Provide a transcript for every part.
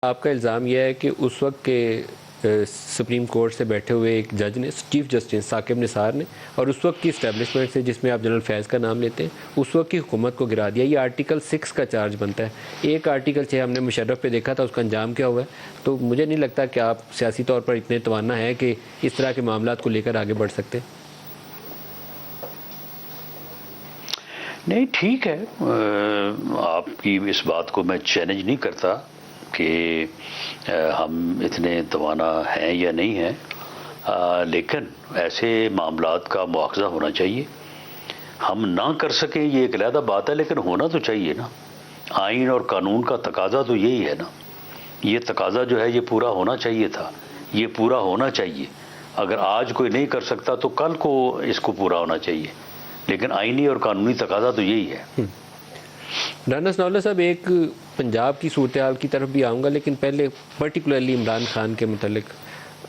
آپ کا الزام یہ ہے کہ اس وقت کے سپریم کورٹ سے بیٹھے ہوئے ایک جج نے، چیف جسٹس ثاقب نثار نے، اور اس وقت کی اسٹیبلشمنٹ سے جس میں آپ جنرل فیض کا نام لیتے ہیں، اس وقت کی حکومت کو گرا دیا۔ یہ آرٹیکل 6 کا چارج بنتا ہے۔ ایک آرٹیکل 6 ہم نے مشرف پہ دیکھا تھا، اس کا انجام کیا ہوا ہے؟ تو مجھے نہیں لگتا کہ آپ سیاسی طور پر اتنے توانا ہیں کہ اس طرح کے معاملات کو لے کر آگے بڑھ سکتے ہیں۔ نہیں، ٹھیک ہے، آپ کی اس بات کو میں چیلنج نہیں کرتا کہ ہم اتنے توانا ہیں یا نہیں ہیں، لیکن ایسے معاملات کا مواخذہ ہونا چاہیے۔ ہم نہ کر سکیں یہ ایک علیحدہ بات ہے، لیکن ہونا تو چاہیے نا۔ آئین اور قانون کا تقاضا تو یہی ہے نا۔ یہ تقاضا جو ہے یہ پورا ہونا چاہیے تھا، یہ پورا ہونا چاہیے۔ اگر آج کوئی نہیں کر سکتا تو کل کو اس کو پورا ہونا چاہیے، لیکن آئینی اور قانونی تقاضا تو یہی ہے۔ رانا ثناء اللہ صاحب، ایک پنجاب کی صورتحال کی طرف بھی آؤں گا، لیکن پہلے پرٹیکولرلی عمران خان کے متعلق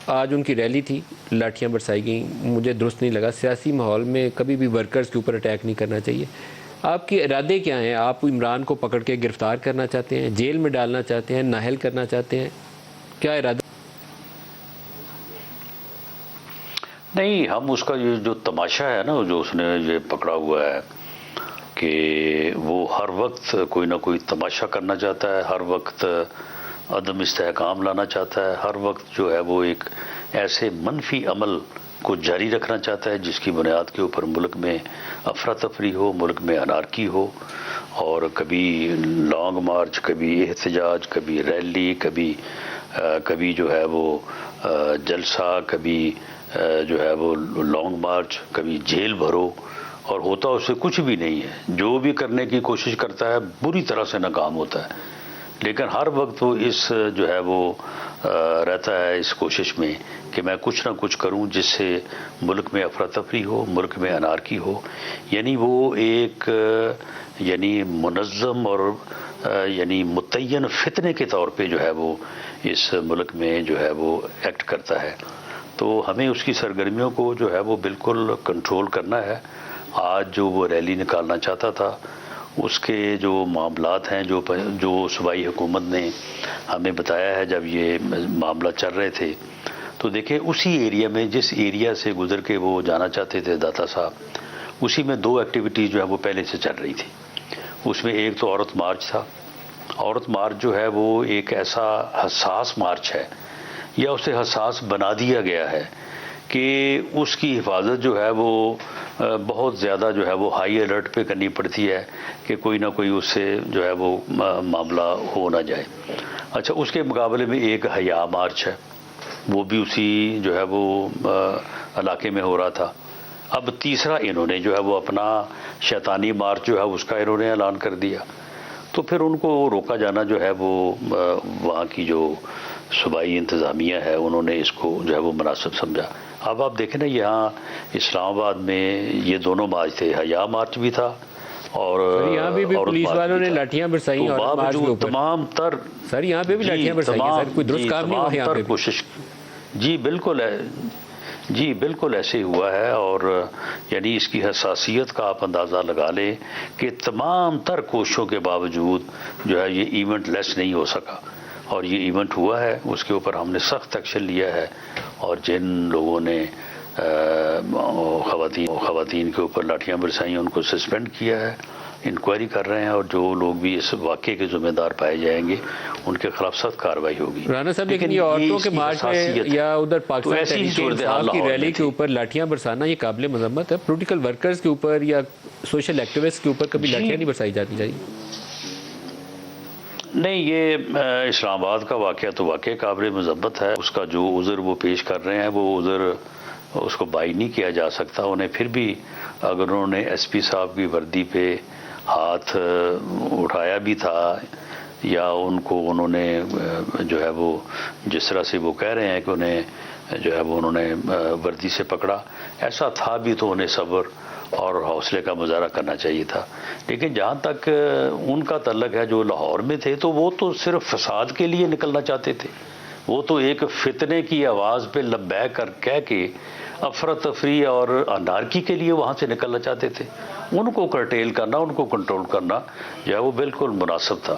آج ان کی ریلی تھی، لاٹھیاں برسائی گئیں، مجھے درست نہیں لگا۔ سیاسی ماحول میں کبھی بھی ورکرز کے اوپر اٹیک نہیں کرنا چاہیے۔ آپ کے ارادے کیا ہیں؟ آپ عمران کو پکڑ کے گرفتار کرنا چاہتے ہیں، جیل میں ڈالنا چاہتے ہیں، نااہل کرنا چاہتے ہیں؟ کیا ارادہ؟ نہیں، ہم اس کا یہ جو تماشا ہے نا، جو اس نے یہ پکڑا ہوا ہے کہ وہ ہر وقت کوئی نہ کوئی تماشا کرنا چاہتا ہے، ہر وقت عدم استحکام لانا چاہتا ہے، ہر وقت جو ہے وہ ایک ایسے منفی عمل کو جاری رکھنا چاہتا ہے جس کی بنیاد کے اوپر ملک میں افراتفری ہو، ملک میں انارکی ہو، اور کبھی لانگ مارچ، کبھی احتجاج، کبھی ریلی، کبھی جو ہے وہ جلسہ، کبھی جو ہے وہ لانگ مارچ، کبھی جیل بھرو، اور ہوتا اس سے کچھ بھی نہیں ہے۔ جو بھی کرنے کی کوشش کرتا ہے بری طرح سے ناکام ہوتا ہے، لیکن ہر وقت وہ اس جو ہے وہ رہتا ہے اس کوشش میں کہ میں کچھ نہ کچھ کروں جس سے ملک میں افراتفری ہو، ملک میں انارکی ہو۔ یعنی وہ ایک منظم اور متعین فتنے کے طور پہ جو ہے وہ اس ملک میں جو ہے وہ ایکٹ کرتا ہے۔ تو ہمیں اس کی سرگرمیوں کو جو ہے وہ بالکل کنٹرول کرنا ہے۔ آج جو وہ ریلی نکالنا چاہتا تھا، اس کے جو معاملات ہیں جو صوبائی حکومت نے ہمیں بتایا ہے جب یہ معاملہ چل رہے تھے، تو دیکھیں اسی ایریا میں، جس ایریا سے گزر کے وہ جانا چاہتے تھے داتا صاحب، اسی میں دو ایکٹیویٹیز جو ہے وہ پہلے سے چل رہی تھی۔ اس میں ایک تو عورت مارچ تھا۔ عورت مارچ جو ہے وہ ایک ایسا حساس مارچ ہے، یا اسے حساس بنا دیا گیا ہے کہ اس کی حفاظت جو ہے وہ بہت زیادہ جو ہے وہ ہائی الرٹ پہ کرنی پڑتی ہے کہ کوئی نہ کوئی اس سے جو ہے وہ معاملہ ہو نہ جائے۔ اچھا، اس کے مقابلے میں ایک حیا مارچ ہے، وہ بھی اسی جو ہے وہ علاقے میں ہو رہا تھا۔ اب تیسرا انہوں نے جو ہے وہ اپنا شیطانی مارچ جو ہے اس کا انہوں نے اعلان کر دیا، تو پھر ان کو روکا جانا جو ہے وہ وہاں کی جو صوبائی انتظامیہ ہے انہوں نے اس کو جو ہے وہ مناسب سمجھا۔ اب آپ دیکھیں نا، یہاں اسلام آباد میں یہ دونوں مارچ تھے، حیا مارچ بھی تھا اور یہاں بھی پولیس والوں نے لاٹھیاں برسائی اور باوجود تمام تر سر یہاں پہ بھی لاٹھیاں برسائی ہیں سر، کوئی درست کام نہیں ہوا یہاں پہ کوشش۔ جی بالکل ہے، جی بالکل ایسے ہی ہوا ہے، اور یعنی اس کی حساسیت کا آپ اندازہ لگا لیں کہ تمام تر کوششوں کے باوجود جو ہے یہ ایونٹ لیس نہیں ہو سکا، اور یہ ایونٹ ہوا ہے، اس کے اوپر ہم نے سخت ایکشن لیا ہے، اور جن لوگوں نے خواتین کے اوپر لاٹھیاں برسائیں ان کو سسپینڈ کیا ہے، انکوائری کر رہے ہیں، اور جو لوگ بھی اس واقعے کے ذمہ دار پائے جائیں گے ان کے خلاف سخت کارروائی ہوگی۔ رانا صاحب، لیکن یہ عورتوں کے مارچ میں یا ادھر پاکستان تحریک انصاف کی ریلی کے اوپر لاٹھیاں برسانا یہ قابل مذمت ہے۔ پولیٹیکل ورکرز کے اوپر یا سوشل ایکٹیوسٹ کے اوپر کبھی لاٹھیاں نہیں برسائی جاتی چاہیے۔ نہیں، یہ اسلام آباد کا واقعہ تو واقعی قابل مذمت ہے۔ اس کا جو عذر وہ پیش کر رہے ہیں وہ عذر اس کو بائی نہیں کیا جا سکتا۔ انہیں پھر بھی اگر انہوں نے ایس پی صاحب کی وردی پہ ہاتھ اٹھایا بھی تھا، یا ان کو انہوں نے جو ہے وہ جس طرح سے وہ کہہ رہے ہیں کہ انہیں جو ہے وہ انہوں نے وردی سے پکڑا، ایسا تھا بھی تو انہیں صبر اور حوصلے کا مظاہرہ کرنا چاہیے تھا۔ لیکن جہاں تک ان کا تعلق ہے جو لاہور میں تھے، تو وہ تو صرف فساد کے لیے نکلنا چاہتے تھے۔ وہ تو ایک فتنے کی آواز پہ لبیک کہہ کے افراتفری اور انارکی کے لیے وہاں سے نکلنا چاہتے تھے۔ ان کو کرٹیل کرنا، ان کو کنٹرول کرنا جو ہے وہ بالکل مناسب تھا۔